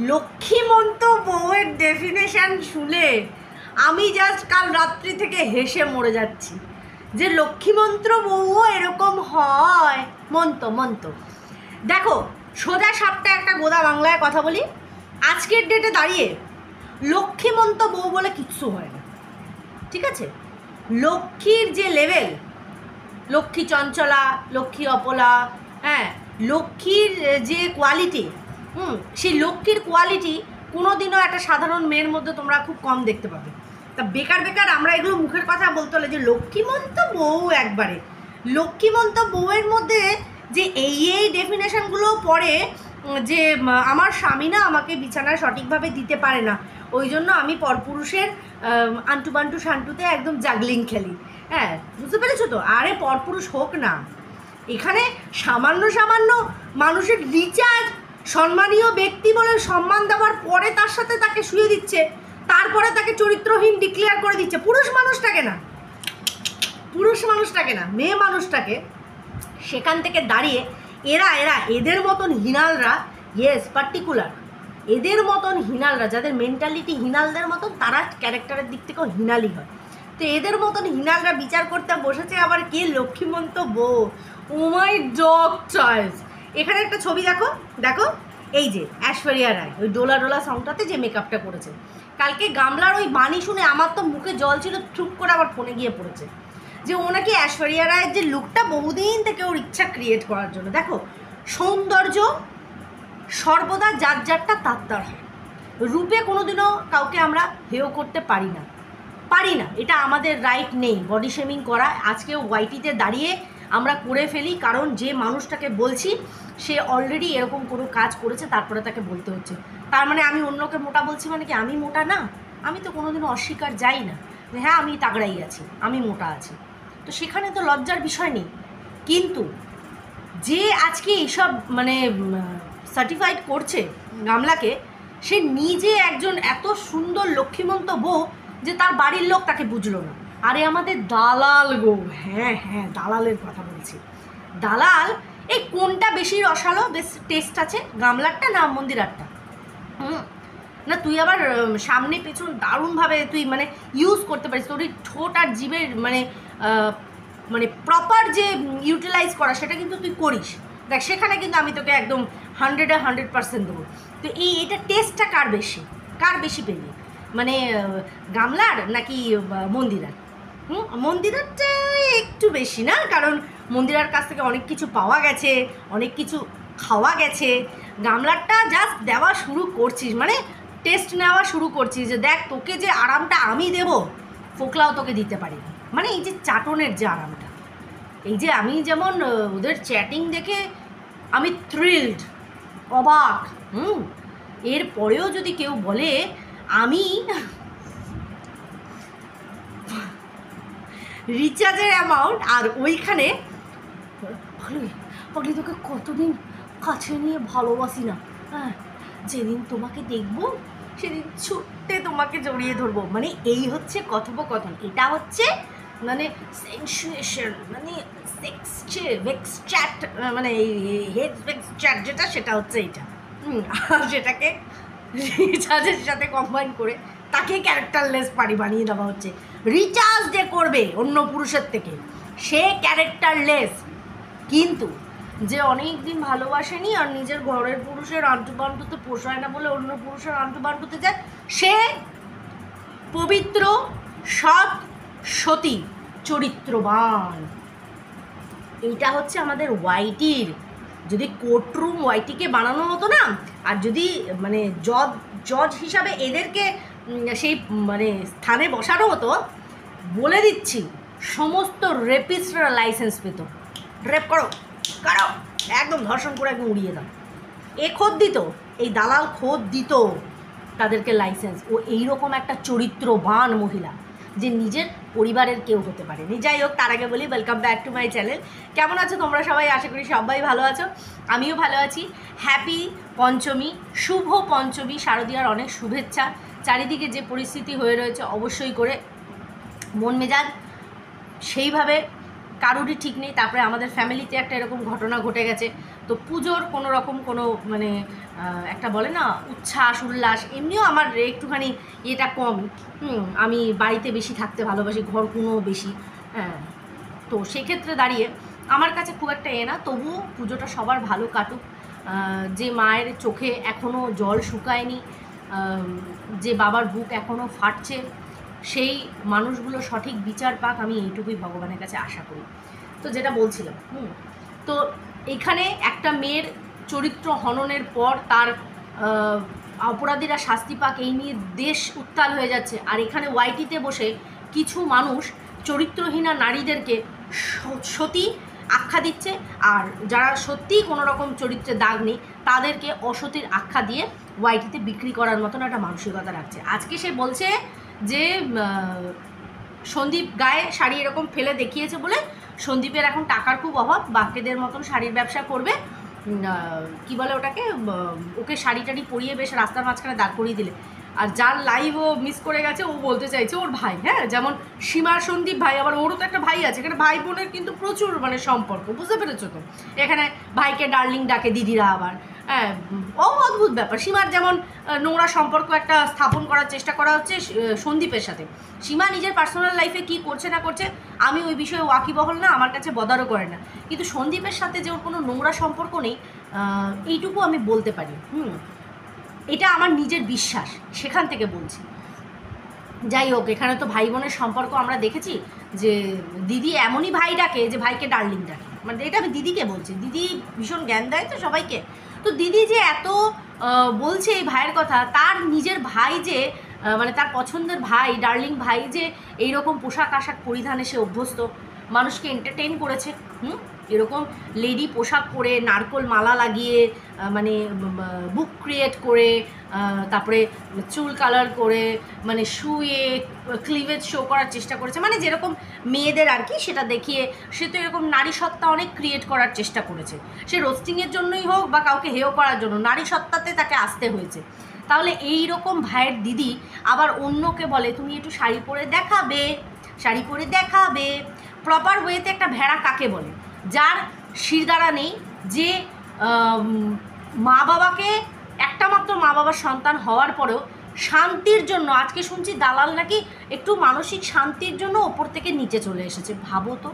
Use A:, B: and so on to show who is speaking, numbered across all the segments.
A: লক্ষ্মীমন্ত বউয়ের ডেফিনেশন শুনে আমি জাস্ট কাল রাত্রি থেকে হেসে মরে যাচ্ছি যে লক্ষ্মীমন্ত্র বউও এরকম হয়। মন্ত দেখো, সোজা সাপটা একটা গোদা বাংলায় কথা বলি, আজকের ডেটে দাঁড়িয়ে লক্ষ্মীমন্ত বউ বলে কিচ্ছু হয় না, ঠিক আছে? লক্ষ্মীর যে লেভেল, লক্ষ্মী চঞ্চলা, লক্ষ্মী অপলা, হ্যাঁ, লক্ষ্মীর যে কোয়ালিটি, সেই লক্ষ্মীর কোয়ালিটি কোনোদিনও একটা সাধারণ মেয়ের মধ্যে তোমরা খুব কম দেখতে পাবে। তা বেকার আমরা এগুলো মুখের কথা বলতে হলে যে লক্ষ্মীমন্ত বউ, একবারে লক্ষ্মীমন্ত বউয়ের মধ্যে যে এই ডেফিনেশনগুলো পড়ে যে আমার স্বামী না আমাকে বিছানায় সঠিকভাবে দিতে পারে না, ওই জন্য আমি পরপুরুষের আন্টু বান্টু শান্টুতে একদম জাগলিং খেলি। হ্যাঁ, বুঝতে পেরেছো তো? আরে পরপুরুষ হোক না, এখানে সামান্য মানুষের রিচার্জ, সম্মানীয় ব্যক্তি বলে সম্মান দেওয়ার পরে তার সাথে তাকে শুয়ে দিচ্ছে, তারপরে তাকে চরিত্রহীন ডিক্লেয়ার করে দিচ্ছে। পুরুষ মানুষটাকে না, মেয়ে মানুষটাকে। সেখান থেকে দাঁড়িয়ে এরা এদের মতন হিনালরা, ইয়েস পার্টিকুলার এদের মতন হিনালরা, যাদের মেন্টালিটি হিনালদের মতন, তারা ক্যারেক্টারের দিক থেকেও হিনালি হয়। তো এদের মতন হিনালরা বিচার করতে বসেছে আবার কে লক্ষ্মীমন্ত বউ। ও মাই ডগ চয়েস। এখানে একটা ছবি দেখো, এই যে ঐশ্বরিয়া রায় ওই ডোলা সংটাতে যে মেকআপটা করেছে, কালকে গামলার ওই বাণী শুনে আমার তো মুখে জল ছিল, চুপ করে আবার ফোনে গিয়ে পড়েছে যে ও নাকি ঐশ্বরিয়া রায়ের যে লুকটা বহুদিন থেকে ওর ইচ্ছা ক্রিয়েট করার জন্য। দেখো, সৌন্দর্য সর্বদা যারটা তার হয়। রূপে কোনোদিনও কাউকে আমরা হেয় করতে পারি না, এটা আমাদের রাইট নেই বডি শেমিং করা। আজকেও ওয়াইটিতে দাঁড়িয়ে আমরা করে ফেলি, কারণ যে মানুষটাকে বলছি সে অলরেডি এরকম কোনো কাজ করেছে, তারপরে তাকে বলতে হচ্ছে। তার মানে আমি অন্যকে মোটা বলছি মানে কি আমি মোটা না? আমি তো কোনোদিনও অস্বীকার যাই না যে হ্যাঁ আমি তাগড়াই আছি, আমি মোটা আছি, তো সেখানে তো লজ্জার বিষয় নেই। কিন্তু যে আজকে এইসব মানে সার্টিফাইড করছে গামলাকে, সে নিজে একজন এত সুন্দর লক্ষ্মীমন্ত বউ যে তার বাড়ির লোক তাকে বুঝলো না। আরে আমাদের দালাল গো, হ্যাঁ দালালের কথা বলছি। দালাল, এই কোনটা বেশি রসালো, বেশ টেস্ট আছে, গামলারটা না মন্দিরারটা? না তুই আবার সামনে পেছন দারুণভাবে তুই মানে ইউজ করতে পারিস, তোর এই ঠোঁট আর জিভের মানে প্রপার যে ইউটিলাইজ করা সেটা কিন্তু তুই করিস। দেখ, সেখানে কিন্তু আমি তোকে একদম 100% দেবো। তো এটা টেস্টটা কার বেশি পেলি, মানে গামলার নাকি মন্দিরার? মন্দিরারটা একটু বেশি না, কারণ মন্দিরার কাছ থেকে অনেক কিছু পাওয়া গেছে, অনেক কিছু খাওয়া গেছে। গামলারটা জাস্ট দেওয়া শুরু করছিস, মানে টেস্ট নেওয়া শুরু করছিস যে দেখ তোকে যে আরামটা আমি দেবো ফোকলাও তোকে দিতে পারি না। মানে এই যে চাটনের যে আরামটা, এই যে আমি যেমন ওদের চ্যাটিং দেখে আমি থ্রিলড, অবাক, এরপরেও যদি কেউ বলে আমি রিচার্জের অ্যামাউন্ট আর ওইখানে ভালোই তোকে কতদিন কাছে নিয়ে ভালোবাসি না, হ্যাঁ, যেদিন তোমাকে দেখবো সেদিন ছুটে তোমাকে জড়িয়ে ধরবো, মানে এই হচ্ছে কথোপকথন। এটা হচ্ছে মানে সেন্সুয়েশন, মানে সেক্স চ্যাট, মানে হেড ভেক্স চ্যাট যেটা, সেটা হচ্ছে এটা। আর সেটাকে রিচার্জের সাথে কম্বাইন করে তাকে ক্যারেক্টারলেস বানিয়ে দেওয়া হচ্ছে। রিচার্জ যে করবে অন্য পুরুষের থেকে সে ক্যারেক্টারলেস, কিন্তু যে অনেক দিন ভালোবাসেনি আর নিজের ঘরের পুরুষের আন্টুবান্টুতে পোষায় না বলে অন্য পুরুষের আন্টুবান্টুতে যায়, সে পবিত্র, সৎ, সতী, চরিত্রবান। এইটা হচ্ছে আমাদের ওয়াইটির, যদি কোর্টরুম ওয়াইটিকে বানানো হতো না, আর যদি মানে জজ হিসাবে এদেরকে সেই মানে স্থানে বসানো হতো, বলে দিচ্ছি সমস্ত রেপিস্টরা লাইসেন্স পেত। রেপ করো একদম ধর্ষণ করে একদম উড়িয়ে দাও। খোদ দিত, এই দালাল খোদ দিত তাদেরকে লাইসেন্স। ও এইরকম একটা চরিত্রবান মহিলা যে নিজের পরিবারের কেউ হতে পারেনি। যাই হোক, তার আগে বলি welcome back to my channel. কেমন আছো তোমরা সবাই? আশা করি সবাই ভালো আছো, আমিও ভালো আছি। হ্যাপি পঞ্চমী, শুভ পঞ্চমী, শারদীয়ার অনেক শুভেচ্ছা। চারিদিকে যে পরিস্থিতি হয়ে রয়েছে, অবশ্যই করে মন মেজাজ সেইভাবে কারোরই ঠিক নেই। তারপরে আমাদের ফ্যামিলিতে একটা এরকম ঘটনা ঘটে গেছে। তো পুজোর কোনো রকম কোনো মানে একটা বলে না উচ্ছ্বাস উল্লাস, এমনিও আমার একটুখানি এটা কম। আমি বাড়িতে বেশি থাকতে ভালোবাসি, ঘর কোনো বেশি। হ্যাঁ, তো সেক্ষেত্রে দাঁড়িয়ে আমার কাছে খুব একটা না, তবুও পুজোটা সবার ভালো কাটুক। যে মায়ের চোখে এখনও জল শুকায়নি, যে বাবার বুক এখনও ফাটছে, সেই মানুষগুলো সঠিক বিচার পাক, আমি এইটুকুই ভগবানের কাছে আশা করি। তো যেটা বলছিলাম, তো এখানে একটা মেয়ের চরিত্র হননের পর তার অপরাধীরা শাস্তি পাক, এই নিয়ে দেশ উত্তাল হয়ে যাচ্ছে। আর এখানে ওয়াইটিতে বসে কিছু মানুষ চরিত্রহীনা নারীদেরকে সতী আখ্যা দিচ্ছে, আর যারা সত্যিই কোনো রকম চরিত্রে দাগ নেই তাদেরকে অসতীর আখ্যা দিয়ে ওয়াইটিতে বিক্রি করার মতন একটা মানসিকতা রাখছে। আজকে সে বলছে যে সন্দীপ গায়ে শাড়ি এরকম ফেলে দেখিয়েছে বলে সন্দীপের এখন টাকার খুব অভাব, বাকিদের মতন শাড়ির ব্যবসা করবে, কি বলে ওটাকে, ওকে শাড়ি টাড়ি পরিয়ে বেশ রাস্তার মাঝখানে দাঁড় করিয়ে দিলে। আর যার লাইভ ও মিস করে গেছে, ও বলতে চাইছে ওর ভাই, হ্যাঁ, যেমন সীমার সন্দীপ ভাই, আবার ওরও তো একটা ভাই আছে। এখানে ভাই বোনের কিন্তু প্রচুর মানে সম্পর্ক, বুঝতে পেরেছো তো? এখানে ভাইকে ডার্লিং ডাকে দিদিরা, আবার হ্যাঁ, অদ্ভুত ব্যাপার। সীমার যেমন নোংরা সম্পর্ক একটা স্থাপন করার চেষ্টা করা হচ্ছে সন্দীপের সাথে। সীমা নিজের পার্সোনাল লাইফে কি করছে না করছে আমি ওই বিষয়ে ওয়াকিবহল না, আমার কাছে বদারও করে না, কিন্তু সন্দীপের সাথে যে ওর কোনো নোংরা সম্পর্ক নেই এইটুকু আমি বলতে পারি। এটা আমার নিজের বিশ্বাস, সেখান থেকে বলছি। যাই হোক, এখানে তো ভাই বোনের সম্পর্ক আমরা দেখেছি যে দিদি এমনই ভাই ডাকে যে ভাইকে ডার্লিং ডাকে, মানে এটা আমি দিদিকে বলছি। দিদি ভীষণ জ্ঞান দেয় তো সবাইকে। তো দিদি যে এত বলছে এই ভাইয়ের কথা, তার নিজের ভাই যে মানে তার পছন্দের ভাই, ডার্লিং ভাই যে এইরকম পোশাক আশাক পরিধানে সে অভ্যস্ত, মানুষকে এন্টারটেইন করেছে। এরকম লেডি পোশাক পরে, নারকোল মালা লাগিয়ে, মানে বুক ক্রিয়েট করে, তারপরে চুল কালার করে, মানে শুয়ে ক্লিভেজ শো করার চেষ্টা করেছে, মানে যেরকম মেয়েদের আর কি সেটা দেখিয়ে সে তো এরকম নারী সত্তা অনেক ক্রিয়েট করার চেষ্টা করেছে। সে রোস্টিংয়ের জন্যই হোক বা কাউকে হেয় করার জন্য, নারী সত্তাতে তাকে আসতে হয়েছে। তাহলে এই রকম ভাইয়ের দিদি আবার অন্যকে বলে তুমি একটু শাড়ি পরে দেখাবে, শাড়ি পরে দেখাবে। প্রপার ওয়েতে একটা ভেড়া কাকে বলে? যার শিরদাঁড়া নেই, যে মা বাবাকে, একটা মাত্র মা বাবার সন্তান হওয়ার পরেও শান্তির জন্য, আজকে শুনছি দালাল নাকি একটু মানসিক শান্তির জন্য ওপর থেকে নিচে চলে এসেছে। ভাবো তো,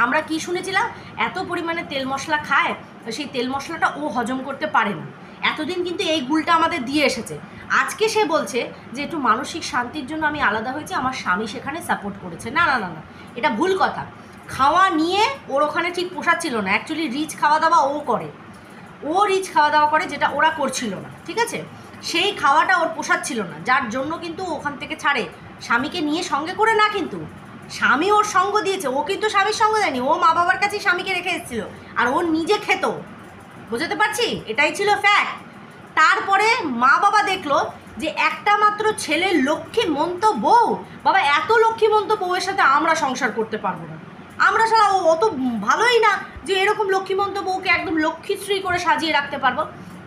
A: আমরা কি শুনেছিলাম, এত পরিমাণে তেল মশলা খায়, সেই তেল মশলাটা ও হজম করতে পারে না। এতদিন কিন্তু এই গুলটা আমাদের দিয়ে এসেছে। আজকে সে বলছে যে একটু মানসিক শান্তির জন্য আমি আলাদা হয়েছি, আমার স্বামী সেখানে সাপোর্ট করেছে। না না না না, এটা ভুল কথা। খাওয়া নিয়ে ওর ওখানে ঠিক পোষাচ্ছিল না। অ্যাকচুয়ালি রিচ খাওয়া দাওয়া ও করে, ও রিচ খাওয়া দাওয়া করে, যেটা ওরা করছিল না, ঠিক আছে? সেই খাওয়াটা ওর পোষাচ্ছিল না, যার জন্য কিন্তু ওখান থেকে ছাড়ে। স্বামীকে নিয়ে সঙ্গে করে না, কিন্তু স্বামী ওর সঙ্গ দিয়েছে, ও কিন্তু স্বামীর সঙ্গ দেয়নি। ও মা বাবার কাছেই স্বামীকে রেখে এসেছিল, আর ও নিজে খেত। বুঝতে পারছি, এটাই ছিল ফ্যাক্ট। তারপরে মা বাবা দেখলো যে একটা মাত্র ছেলে লক্ষ্মীমন্ত বউ, বাবা এত লক্ষ্মীমন্ত বউয়ের সাথে আমরা সংসার করতে পারবো না, আমরা সারা অত ভালোই না যে এরকম লক্ষ্মীমন্ত বউকে একদম লক্ষ্মীশ্রী করে সাজিয়ে রাখতে পারবো।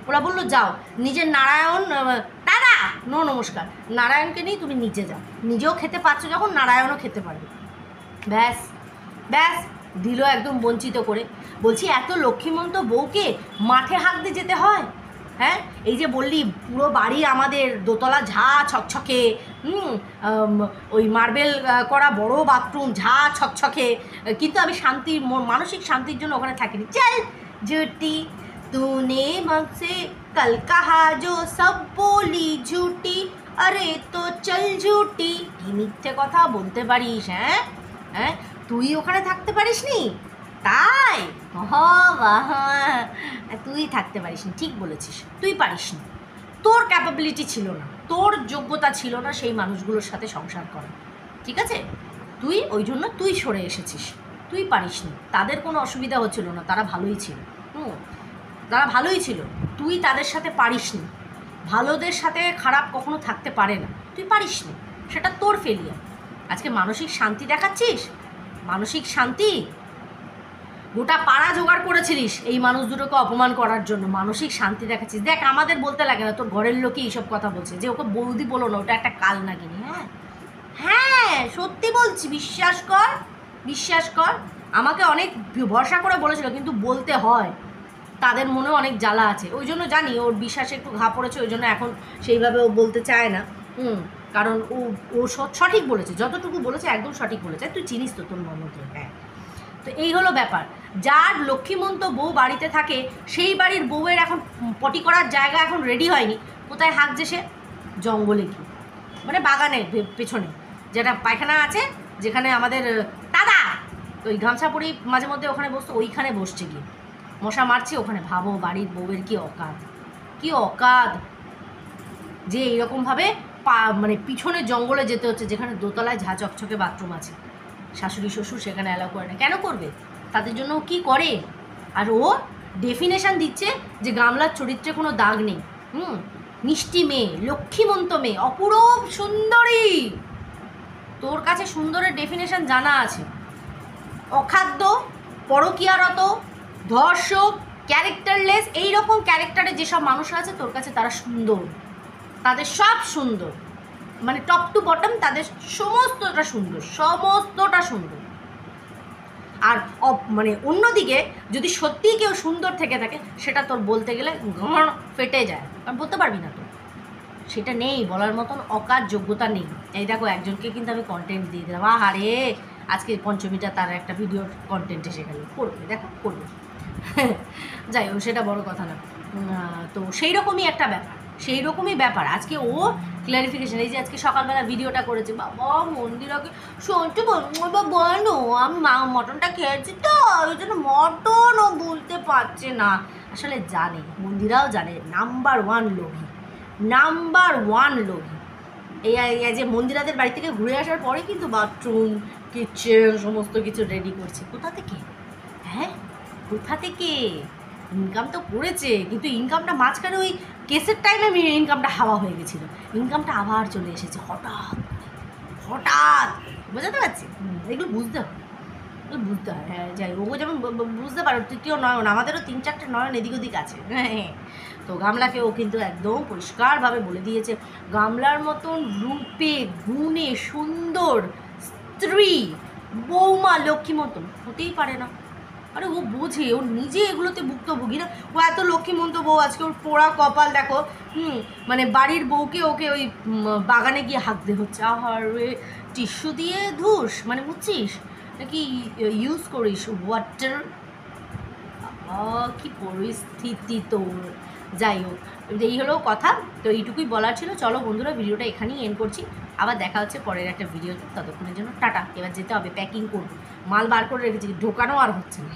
A: ওরা বললো যাও নিজের নারায়ণ, দাদা নো নমস্কার, নারায়ণকে নিয়ে তুমি নিচে যাও, নিজেও খেতে পারছো যখন নারায়ণও খেতে পারবে। ব্যাস ব্যাস দিল একদম বঞ্চিত করে। বলছি এত লক্ষ্মীমন্ত বউকে মাঠে হাঁকতে যেতে হয়? হ্যাঁ, এই যে বললি পুরো বাড়ি আমাদের দোতলা ঝা ছকছকে, ওই মার্বেল করা বড় বাথরুম ঝা ছকছকে, কিন্তু আমি শান্তির মানসিক শান্তির জন্য ওখানে থাকিনি। চল ঝুটি তूने मुझसे कल कहा जो सब बोली झूठी, अरे तो चल झूठी। কি মিথ্যে কথা বলতে পারিস? হ্যাঁ হ্যাঁ, তুই ওখানে থাকতে পারিস নি? তাই তুই থাকতে পারিস নি, ঠিক বলেছিস, তুই পারিস নি, তোর ক্যাপাবিলিটি ছিল না, তোর যোগ্যতা ছিল না সেই মানুষগুলোর সাথে সংসার করা, ঠিক আছে? তুই ওই জন্য তুই সরে এসেছিস, তুই পারিস নি। তাদের কোনো অসুবিধা হচ্ছিল না, তারা ভালোই ছিল, তারা ভালোই ছিল, তুই তাদের সাথে পারিস নি। ভালোদের সাথে খারাপ কখনো থাকতে পারে না, তুই পারিস নি, সেটা তোর ফেলিয়ার। আজকে মানসিক শান্তি দেখাচ্ছিস, মানসিক শান্তি গোটা পাড়া জোগাড় করেছিলিস এই মানুষ দুটোকে অপমান করার জন্য, মানসিক শান্তি দেখাচ্ছিস। দেখ আমাদের বলতে লাগে না, তোর ঘরের লোকই এইসব কথা বলছে যে ওকে বৌদি বলো না, ওটা একটা কাল নাগিনী। হ্যাঁ হ্যাঁ, সত্যি বলছি, বিশ্বাস কর, বিশ্বাস কর। আমাকে অনেক ভরসা করে বলেছিল, কিন্তু বলতে হয়, তাদের মনে অনেক জ্বালা আছে। ওই জন্য জানি ওর বিশ্বাসে একটু ঘা পড়েছে, ওই জন্য এখন সেইভাবে ও বলতে চায় না। কারণ ও সঠিক বলেছে, যতটুকু বলেছে একদম সঠিক বলেছে। তুই চিনিস তো তোর ননদকে। হ্যাঁ, তো এই হলো ব্যাপার। যার লক্ষ্মীমন্ত বউ বাড়িতে থাকে, সেই বাড়ির বউয়ের এখন পটি করার জায়গা এখন রেডি হয়নি। কোথায় হাঁকছে সে? জঙ্গলে কি, মানে বাগানে পেছনে যেটা পায়খানা আছে, যেখানে আমাদের দাদা ওই গামছা পরেই মাঝে মধ্যে ওখানে বসতো, ওইখানে বসছে গিয়ে মশা মারছে ওখানে। ভাবো বাড়ির বউয়ের কি অকাদ, কি অকাদ যে এইরকমভাবে মানে পিছনে জঙ্গলে যেতে হচ্ছে, যেখানে দোতলায় ঝা চকচকে বাথরুম আছে। শাশুড়ি শ্বশুর সেখানে অ্যালাউ করে না। কেন করবে? তাদের জন্য কি করে? আর ও ডেফিনেশন দিচ্ছে যে গামলার চরিত্রে কোনো দাগ নেই। মিষ্টি মেয়ে, লক্ষ্মীমন্ত মেয়ে, অপূরব সুন্দরী। তোর কাছে সুন্দরের ডেফিনেশন জানা আছে। অখাদ্য, পরকীয়ারত, ধর্ষক, ক্যারেক্টারলেস, এইরকম ক্যারেক্টারে যেসব মানুষ আছে তোর কাছে তারা সুন্দর, তাদের সব সুন্দর, মানে টপ টু বটম তাদের সমস্তটা সুন্দর, সমস্তটা সুন্দর। আর মানে অন্যদিকে যদি সত্যিই কেউ সুন্দর থেকে থাকে, সেটা তোর বলতে গেলে ফেটে যায়, কারণ বলতে পারবি না তো, সেটা নেই, বলার মতন অকাজ যোগ্যতা নেই। এই দেখো একজনকে কিন্তু আমি কন্টেন্ট দিয়ে দিলাম, আরে আজকে পঞ্চমীটা তার একটা ভিডিও কন্টেন্ট এসে গেল, করবে দেখো করবে। যাই হোক, সেটা বড় কথা না। তো সেই রকমই একটা ব্যাপার, সেই রকমই ব্যাপার। আজকে ও ক্লারিফিকেশন, এই যে আজকে সকালবেলা ভিডিওটা করেছে, বাবা মন্দিরাকে শুনতে বলো আমি মটনটা খেয়েছি তো, ওই জন্য মটনও বলতে পারছে না। আসলে জানে, মন্দিরাও জানে, নাম্বার ওয়ান লোভী, নাম্বার ওয়ান লোভী। এই যে মন্দিরাদের বাড়ি থেকে ঘুরে আসার পরে কিন্তু বাথরুম, কিচেন সমস্ত কিছু রেডি করছে। কোথা থেকে? হ্যাঁ, কোথা থেকে? ইনকাম তো করেছে, কিন্তু ইনকামটা মাঝখানে ওই কেসের টাইমে ইনকামটা হাওয়া হয়ে গেছিলো, ইনকামটা আবার চলে এসেছে হঠাৎ হঠাৎ। বোঝাতে পারছি? এগুলো বুঝতে হয়, এগুলো বুঝতে হয়। হ্যাঁ, যাই ও যেমন বুঝতে পারো, তৃতীয় নয়ন, আমাদেরও 3-4টে নয়ন এদিক ওদিক আছে। হ্যাঁ, তো গামলাকে ও কিন্তু একদম পরিষ্কারভাবে বলে দিয়েছে, গামলার মতন রূপে গুণে সুন্দর স্ত্রী, বৌমা, লক্ষ্মী মতন হতেই পারে না। আরে ও বোঝে, ও নিজে এগুলোতে ভুক্তভোগী না। ও এত লক্ষ্মীমন্ত বউ, আজকে ওর পোড়া কপাল দেখো। মানে বাড়ির বউকে ওকে ওই বাগানে গিয়ে হাঁকতে হচ্ছে। আহার টিস্যু দিয়ে ধুস, মানে বুঝছিস নাকি ইউজ করিস ওয়াটার? কি পরিস্থিতি তোর। যাই হোক, এই হলো কথা। তো এইটুকুই বলার ছিল। চলো বন্ধুরা, ভিডিওটা এখানেই এন্ড করছি। আবার দেখা হচ্ছে পরের একটা ভিডিও। ততক্ষণের জন্য টাটা। এবার যেতে হবে, প্যাকিং করবো, মাল বার করে রেখেছি, ঢোকানো আর হচ্ছে না।